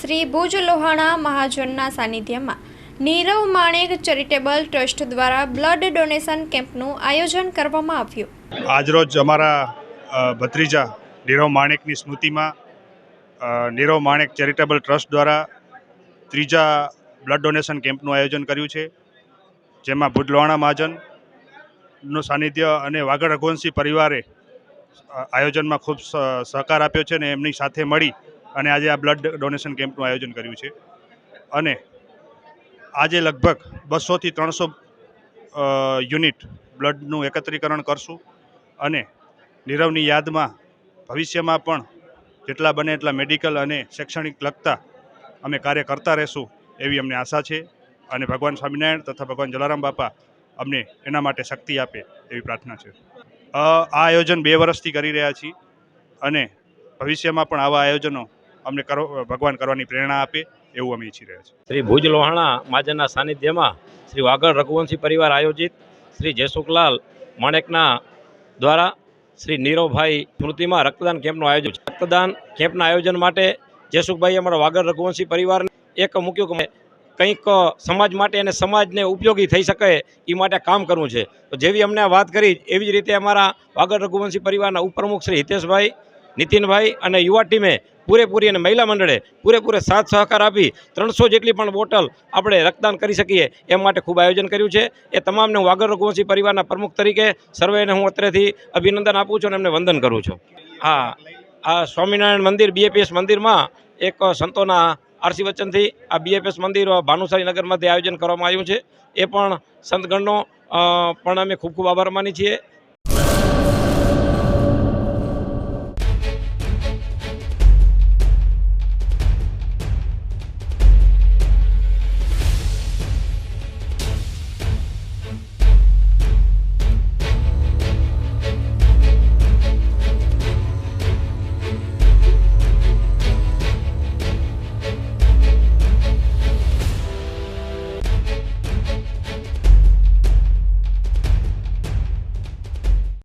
શ્રી ભુજ લોહાણા મહાજનના સાનિધ્યમાં નીરવ માણેક charitable trust દ્વારા blood donation કેમ્પનું આયોજન કરવામાં આવ્યું। આજરોજ અમારા ભત્રીજા નીરવ માણેકની સ્મૃતિમાં નીરવ માણેક ચેરિટેબલ ટ્રસ્ટ દ્વારા ત્રીજા બ્લડ ડોનેશન કેમ્પનું આયોજન કર્યું છે, જેમાં ભુજ લોહાણા મહાજનનું સાનિધ્ય અને વાગડ રઘુવંશી પરિવારે આયોજનમાં ખૂબ સહકાર આપ્યો છે અને એમની સાથે મળી અને આજે આ બ્લડ ડોનેશન કેમ્પનું આયોજન કર્યું છે। અને આજે લગભગ 200 થી 300 યુનિટ બ્લડનું એકત્રીકરણ કરશું અને નીરવની યાદમાં ભવિષ્યમાં પણ જેટલા બને એટલા મેડિકલ અને શૈક્ષણિક લગતા અમે કાર્ય કરતા રહેશું એવી અમને આશા છે અને ભગવાન સ્વામિનારાયણ તથા ભગવાન જલારામ બાપા અમને એના માટે શક્તિ આપે એવી પ્રાર્થના છે। આ આયોજન 2 વર્ષથી કરી રહ્યા છીએ અને ભવિષ્યમાં પણ આવા આયોજનો અમને ભગવાન કરવાની પ્રેરણા આપે એવું અમે ઈચ્છી રહ્યા છીએ। શ્રી ભુજ લોહાણા મહાજનના સાનિધ્યમાં શ્રી વાગડ રઘુવંશી પરિવાર આયોજિત શ્રી જયસુખલાલ માણેકના દ્વારા શ્રી નીરવભાઈ સ્મૃતિમાં રક્તદાન કેમ્પનું આયોજન છે। રક્તદાન કેમ્પના આયોજન માટે જયસુખભાઈ અમારા વાગડ રઘુવંશી પરિવારને એક મૂક્યું કે કંઈક સમાજ માટે અને સમાજને ઉપયોગી થઈ શકે એ માટે કામ કરવું છે। તો જેવી અમને આ વાત કરી એવી જ રીતે અમારા વાગડ રઘુવંશી પરિવારના ઉપપ્રમુખ શ્રી હિતેશભાઈ, નીતિનભાઈ અને યુવા ટીમે પૂરેપૂરી અને મહિલા મંડળે પૂરેપૂરે સાથ સહકાર આપી 300 જેટલી પણ બોટલ આપણે રક્તદાન કરી શકીએ એ માટે ખૂબ આયોજન કર્યું છે। એ તમામને હું વાગડ રઘુવંશી પરિવારના પ્રમુખ તરીકે સર્વેને હું અત્રેથી અભિનંદન આપું છું અને એમને વંદન કરું છું। આ સ્વામિનારાયણ મંદિર BAPS મંદિરમાં એક સંતોના આરસી વચનથી આ BAPS મંદિર ભાનુશાળી નગરમાંથી આયોજન કરવામાં આવ્યું છે। એ પણ સંતગણનો પણ અમે ખૂબ ખૂબ આભાર માની છીએ।